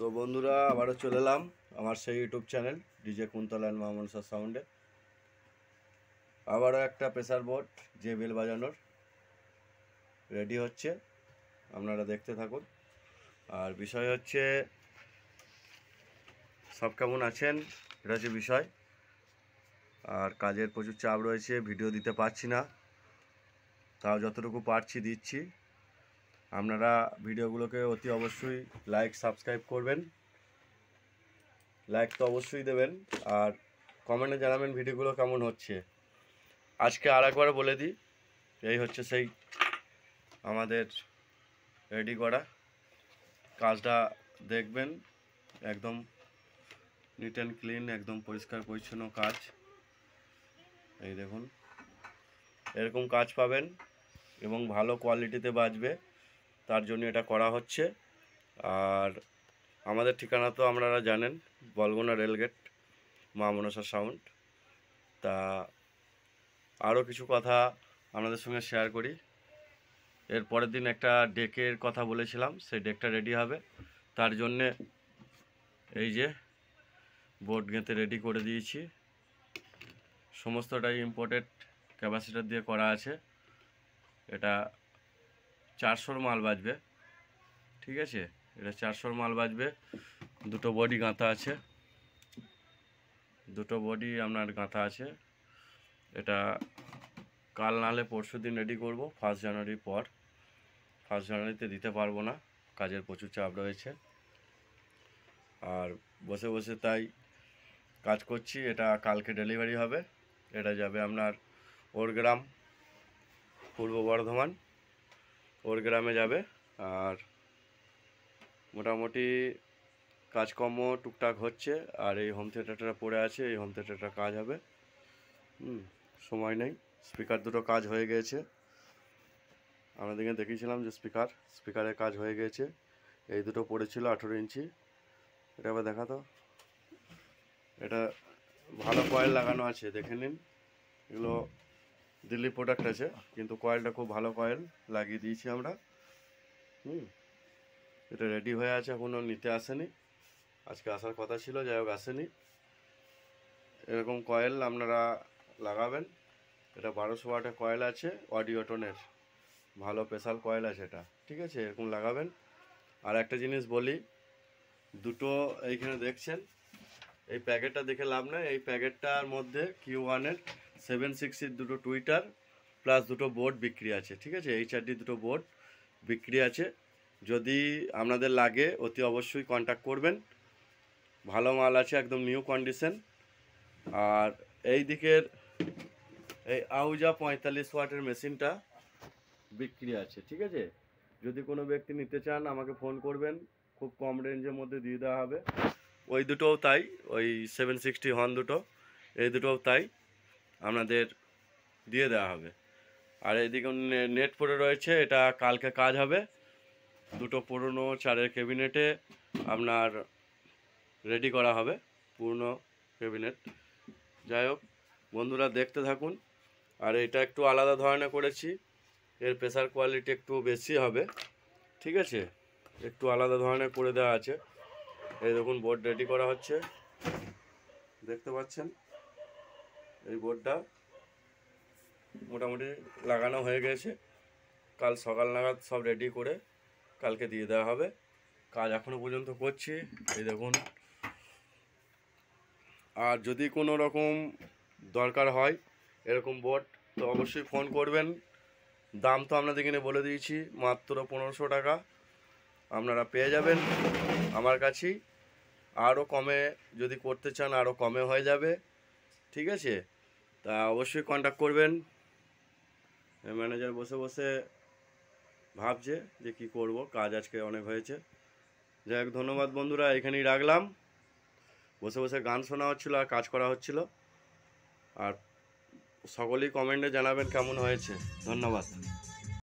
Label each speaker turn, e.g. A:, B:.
A: তো বন্ধুরা আবারও চলে এলাম আমার সেই YouTube channel DJ Kuntal and Mamun sir সাউন্ডে। আবারও একটা প্রেসার বোর্ড যে বেল বাজানোর রেডি হচ্ছে, আপনারা দেখতে থাকুন। আর বিষয় হচ্ছে সব কেমন আছেন এটা হচ্ছে বিষয়। আর কাজের প্রচুর চাপ রয়েছে, ভিডিও দিতে পারছি না, তাও যতটুকু পারছি দিচ্ছি। আপনারা ভিডিওগুলোকে অতি অবশ্যই লাইক সাবস্ক্রাইব করবেন, লাইক তো অবশ্যই দেবেন, আর কমেন্টে জানাবেন ভিডিওগুলো কেমন হচ্ছে। আজকে আর একবার বলে দিই, এই হচ্ছে সেই আমাদের রেডি করা কাজটা, দেখবেন একদম নিট অ্যান্ড ক্লিন, একদম পরিষ্কার পরিচ্ছন্ন কাজ। এই দেখুন এরকম কাজ পাবেন এবং ভালো কোয়ালিটিতে বাজবে, তার জন্য এটা করা হচ্ছে। আর আমাদের ঠিকানা তো আপনারা জানেন, বলগুনা রেলগেট, মা মনসা সাউন্ড। তা আরও কিছু কথা আপনাদের সঙ্গে শেয়ার করি। এর পরের দিন একটা ডেকের কথা বলেছিলাম, সেই ডেকটা রেডি হবে, তার জন্যে এই যে বোর্ড গেঁথে রেডি করে দিয়েছি। সমস্তটাই ইম্পোর্টেড ক্যাপাসিটার দিয়ে করা আছে। এটা 400 মাল বাজবে, ঠিক আছে, এটা 400 মাল বাজবে। দুটো বডি গাঁথা আছে, দুটো বডি আপনার গাঁথা আছে। এটা কাল নাহলে পরশু দিন রেডি করব, 1 জানুয়ারির পর। 1 জানুয়ারিতে দিতে পারবো না, কাজের প্রচুর চাপ রয়েছে। আর বসে বসে তাই কাজ করছি। এটা কালকে ডেলিভারি হবে, এটা যাবে আপনার ওরগ্রাম, পূর্ব বর্ধমান ওরগ্রামে যাবে। আর মোটামুটি কাজকর্ম টুকটাক হচ্ছে। আর এই হোম থিয়েটারটা পড়ে আছে, এই হোম থিয়েটারটা কাজ হবে। সময় নেই। স্পিকার দুটো কাজ হয়ে গিয়েছে, আপনাদেরকে দেখিয়েছিলাম যে স্পিকারের কাজ হয়ে গিয়েছে। এই দুটো পড়েছিল 18 ইঞ্চি। এটা আবার দেখাতো, এটা ভালো কয়েল লাগানো আছে, দেখে নিন। এগুলো দিল্লি প্রোডাক্ট আছে, কিন্তু কয়েলটা খুব ভালো কয়েল লাগিয়ে দিয়েছি আমরা। এটা রেডি হয়ে আছে, এখনও নিতে আসেনি। আজকে আসার কথা ছিল, যাই হোক আসেনি। এরকম কয়েল আপনারা লাগাবেন। এটা 1200 ওয়াটের কয়েল আছে, অডিওটনের ভালো স্পেশাল কয়েল আছে এটা, ঠিক আছে, এরকম লাগাবেন। আর একটা জিনিস বলি, দুটো এইখানে দেখছেন, এই প্যাকেটটা দেখে লাভ নেই। এই প্যাকেটটার মধ্যে Q1-এর 760 দুটো টুইটার প্লাস দুটো বোর্ড বিক্রি আছে, ঠিক আছে, HRD দুটো বোর্ড বিক্রি আছে। যদি আপনাদের লাগে অতি অবশ্যই কন্ট্যাক্ট করবেন, ভালো মাল আছে, একদম নিউ কন্ডিশন। আর এই দিকের এই আউজা 45 ওয়াটের মেশিনটা বিক্রি আছে, ঠিক আছে। যদি কোনো ব্যক্তি নিতে চান আমাকে ফোন করবেন, খুব কম রেঞ্জের মধ্যে দিয়ে দেওয়া হবে। ওই দুটোও তাই, ওই 760 হর্ন দুটো, এই দুটোও তাই, আপনাদের দিয়ে দেওয়া হবে। আর এইদিকে নেট পড়ে রয়েছে, এটা কালকে কাজ হবে। দুটো পুরনো 4-এর ক্যাবিনেটে আপনার রেডি করা হবে, পুরনো ক্যাবিনেট। যাই হোক বন্ধুরা, দেখতে থাকুন। আর এটা একটু আলাদা ধরনের করেছি, এর প্রেসার কোয়ালিটি একটু বেশি হবে, ঠিক আছে, একটু আলাদা ধরনের করে দেওয়া আছে। এই দেখুন বোর্ড রেডি করা হচ্ছে, দেখতে পাচ্ছেন। এই বোর্ডটা মোটামুটি লাগানো হয়ে গেছে, কাল সকাল নাগাদ সব রেডি করে কালকে দিয়ে দেওয়া হবে। কাজ এখনও পর্যন্ত করছি, এই দেখুন। আর যদি কোনো রকম দরকার হয় এরকম বোর্ড, তো অবশ্যই ফোন করবেন। দাম তো আপনাদের এখানে বলে দিয়েছি, মাত্র 1500 টাকা আপনারা পেয়ে যাবেন আমার কাছেই। আরও কমে যদি করতে চান আরও কমে হয়ে যাবে, ঠিক আছে। তা অবশ্যই কন্ট্যাক্ট করবেন। ম্যানেজার বসে বসে ভাবছে যে কি করব, কাজ আজকে অনেক হয়েছে। যাই হোক ধন্যবাদ বন্ধুরা, এখানেই রাখলাম। বসে বসে গান শোনা হচ্ছিলো আর কাজ করা হচ্ছিল। আর সকলেই কমেন্টে জানাবেন কেমন হয়েছে। ধন্যবাদ।